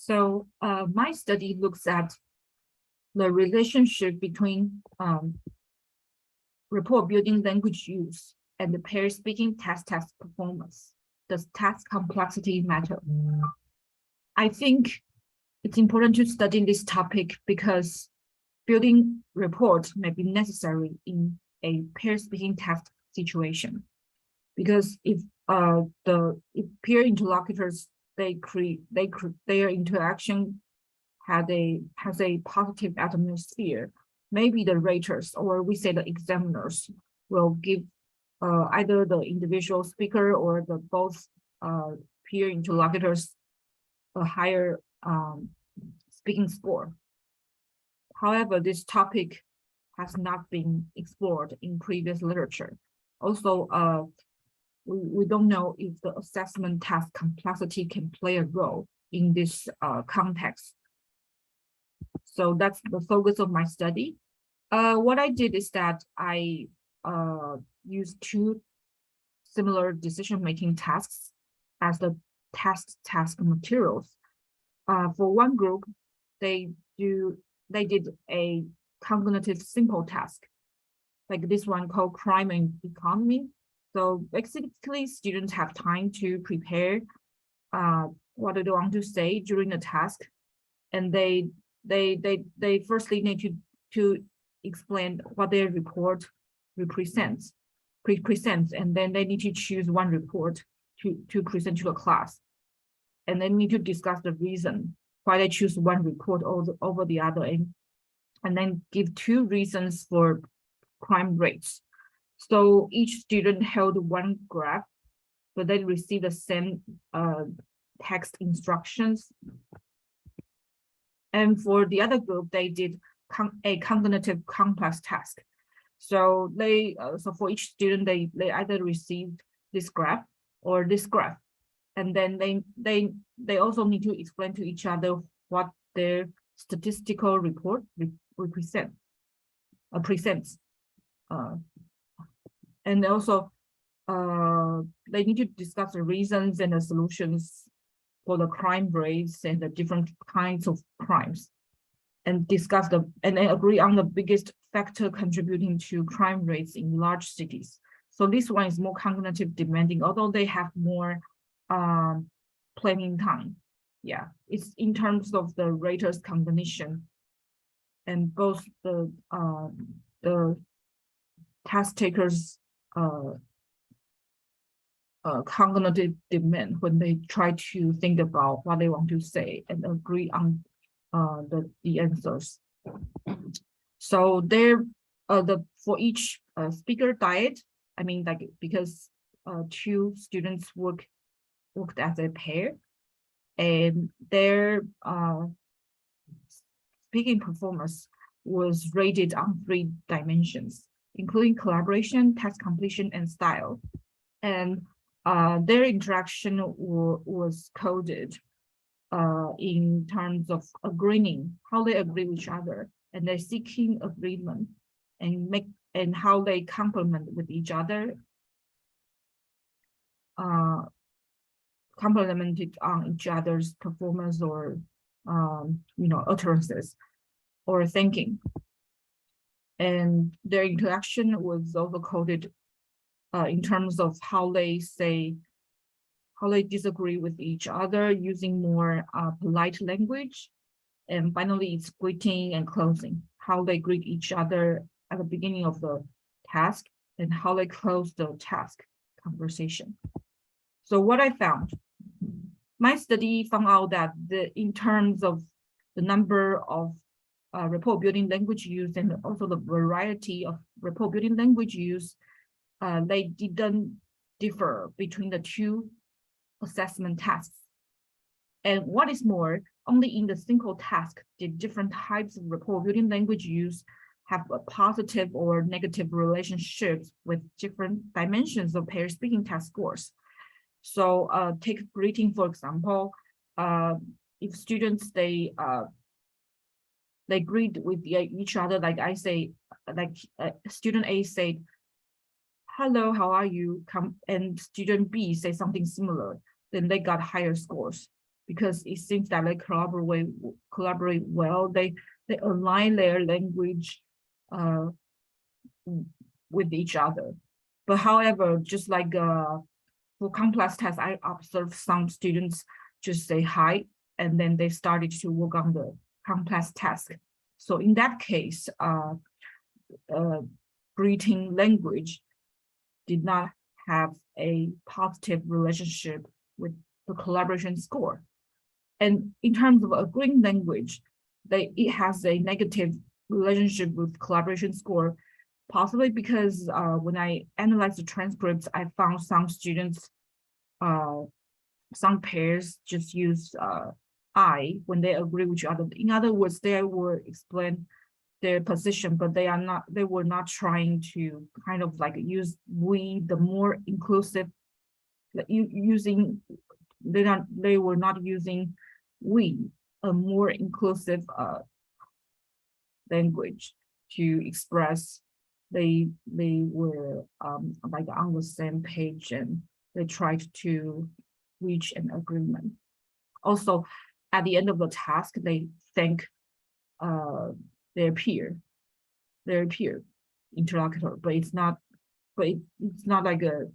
So my study looks at the relationship between rapport-building language use and the pair-speaking task performance. Does task complexity matter? I think it's important to study this topic because building rapport may be necessary in a pair-speaking task situation. Because if peer interlocutors their interaction has a positive atmosphere, maybe the raters, or we say the examiners, will give either the individual speaker or the both peer interlocutors a higher speaking score. However, this topic has not been explored in previous literature. Also, we don't know if the assessment task complexity can play a role in this context. So that's the focus of my study. What I did is that I used two similar decision-making tasks as the task materials. For one group, they did a cognitive simple task, like this one called crime and economy. So basically, students have time to prepare what they want to say during the task, and they firstly need to explain what their report represents, and then they need to choose one report to present to the class, and they need to discuss the reason why they choose one report over the other, and then give two reasons for crime rates. So each student held one graph, but they received the same text instructions. And for the other group, they did a cognitive complex task. So so for each student, they either received this graph or this graph, and then they also need to explain to each other what their statistical report presents. And also, they need to discuss the reasons and the solutions for the crime rates and the different kinds of crimes, and discuss and agree on the biggest factor contributing to crime rates in large cities. So this one is more cognitive demanding, although they have more planning time. Yeah, it's in terms of the raters combination, and both the task takers cognitive demand when they try to think about what they want to say and agree on the answers. So there for each speaker diet, I mean, like, because two students worked as a pair, and their speaking performance was rated on 3 dimensions, including collaboration, task completion, and style. And their interaction was coded in terms of agreeing, how they agree with each other, and they're seeking agreement, and how they complement with each other, complemented on each other's performance or utterances or thinking. And their interaction was also coded in terms of how they disagree with each other using more polite language. And finally, it's greeting and closing, how they greet each other at the beginning of the task and how they close the task conversation. So what I found, my study found out that in terms of the number of rapport building language use and also the variety of rapport building language use, they didn't differ between the two assessment tasks. And what is more, only in the single task did different types of rapport building language use have a positive or negative relationships with different dimensions of pair speaking task scores. So take greeting, for example. If students, they greet with each other, like I say, like student A said, "Hello, how are you?" And student B say something similar, then they got higher scores because it seems that they collaborate well. They align their language with each other. But however, just like for complex tests, I observed some students just say hi, and then they started to work on the complex task. So in that case, greeting language did not have a positive relationship with the collaboration score. And in terms of agreeing language, it has a negative relationship with collaboration score, possibly because when I analyzed the transcripts, I found some students, some pairs just use I when they agree with each other. In other words, they will explain their position, but they were not trying to kind of like use we, the more inclusive, they were not using we, a more inclusive language to express they were like on the same page, and they tried to reach an agreement. Also, at the end of the task, they thank their peer interlocutor, but it's not like a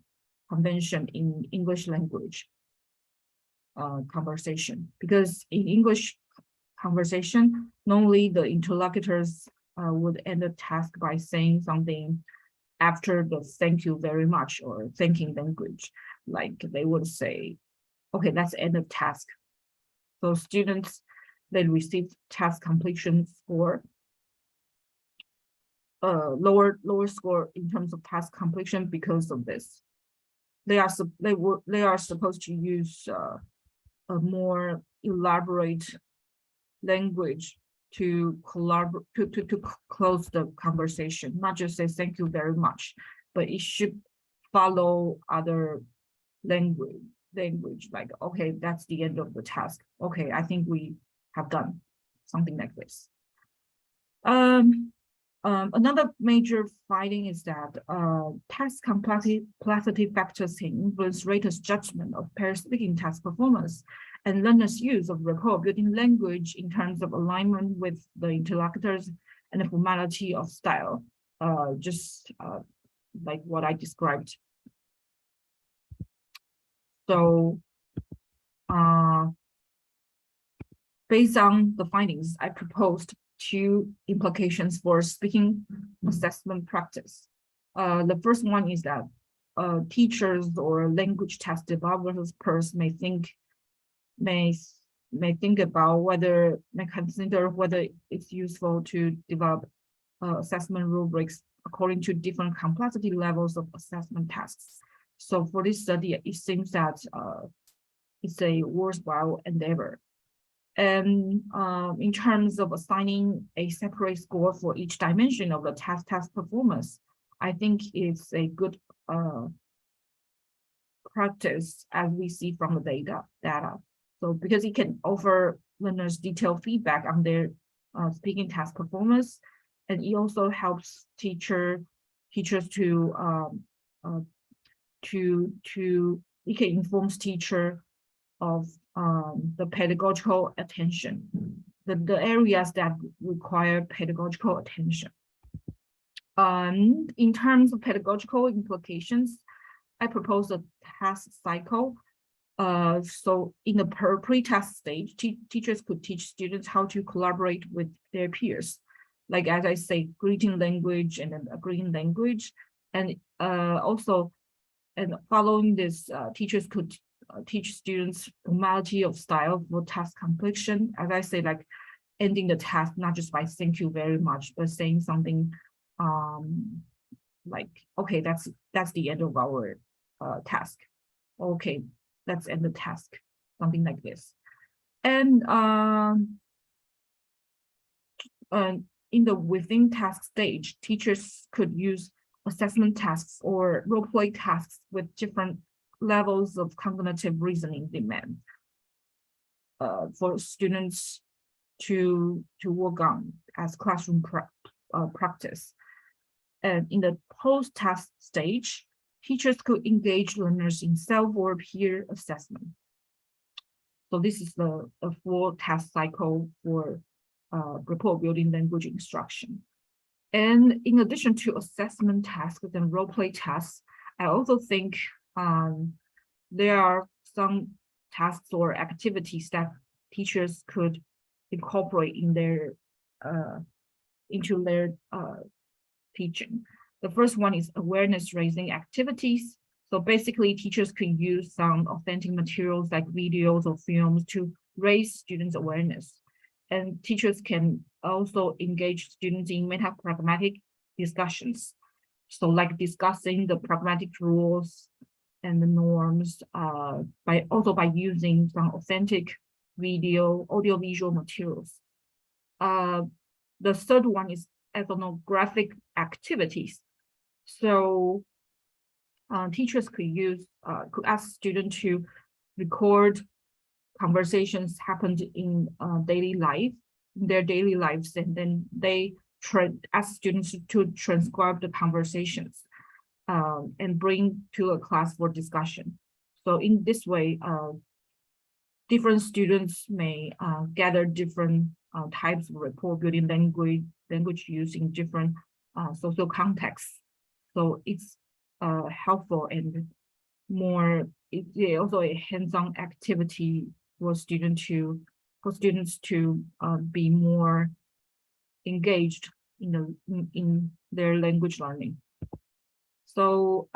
convention in English language conversation, because in English conversation, normally the interlocutors would end the task by saying something after the thank you very much or thanking language. Like they would say, okay, that's end of task. So students, they receive task completion score, lower score in terms of task completion because of this. They are supposed to use a more elaborate language to collaborate, to close the conversation, not just say thank you very much, but it should follow other language like, okay, that's the end of the task. Okay, I think we have done something like this. Another major finding is that task complexity factors can influence raters' judgment of pair speaking task performance and learners' use of rapport-building language in terms of alignment with the interlocutors and the formality of style, just like what I described. So, based on the findings, I proposed 2 implications for speaking assessment practice. The first one is that teachers or language test developers may consider whether it's useful to develop assessment rubrics according to different complexity levels of assessment tasks. So for this study, it seems that it's a worthwhile endeavor. And in terms of assigning a separate score for each dimension of the task performance, I think it's a good practice as we see from the data. So because it can offer learners detailed feedback on their speaking task performance, and it also helps teachers to it can inform teacher of the pedagogical attention, the areas that require pedagogical attention. In terms of pedagogical implications, I propose a task cycle. So in the pre-task stage, teachers could teach students how to collaborate with their peers, like as I say, greeting language and then agreeing language, and also, and following this, teachers could teach students formality of style for task completion. As I say, like ending the task not just by thank you very much, but saying something like, okay, that's the end of our task. Okay, let's end the task, something like this. And in the within task stage, teachers could use assessment tasks or role play tasks with different levels of cognitive reasoning demand for students to work on as classroom practice. And in the post-task stage, teachers could engage learners in self or peer assessment. So this is a full task cycle for rapport building language instruction. And in addition to assessment tasks and role play tasks, I also think there are some tasks or activities that teachers could incorporate in their into their teaching. The first one is awareness raising activities. So basically, teachers can use some authentic materials like videos or films to raise students' awareness. And teachers can also engage students in meta-pragmatic discussions. So like discussing the pragmatic rules and the norms by using some authentic video, audiovisual materials. The third one is ethnographic activities. So teachers could ask students to record conversations happened in their daily lives, and then they ask students to transcribe the conversations and bring to a class for discussion. So in this way, different students may gather different types of rapport building language use in different social contexts. So it's helpful and it's also a hands-on activity for students to be more engaged in their language learning. So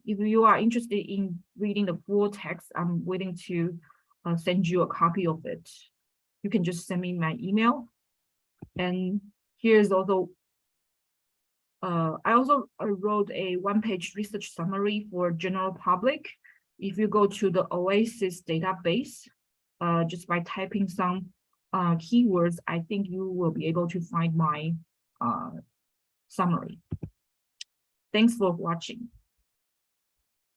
if you are interested in reading the full text, I'm willing to send you a copy of it. You can just send me my email. And here's also, I also wrote a one-page research summary for general public. If you go to the OASIS database, just by typing some keywords, I think you will be able to find my summary. Thanks for watching.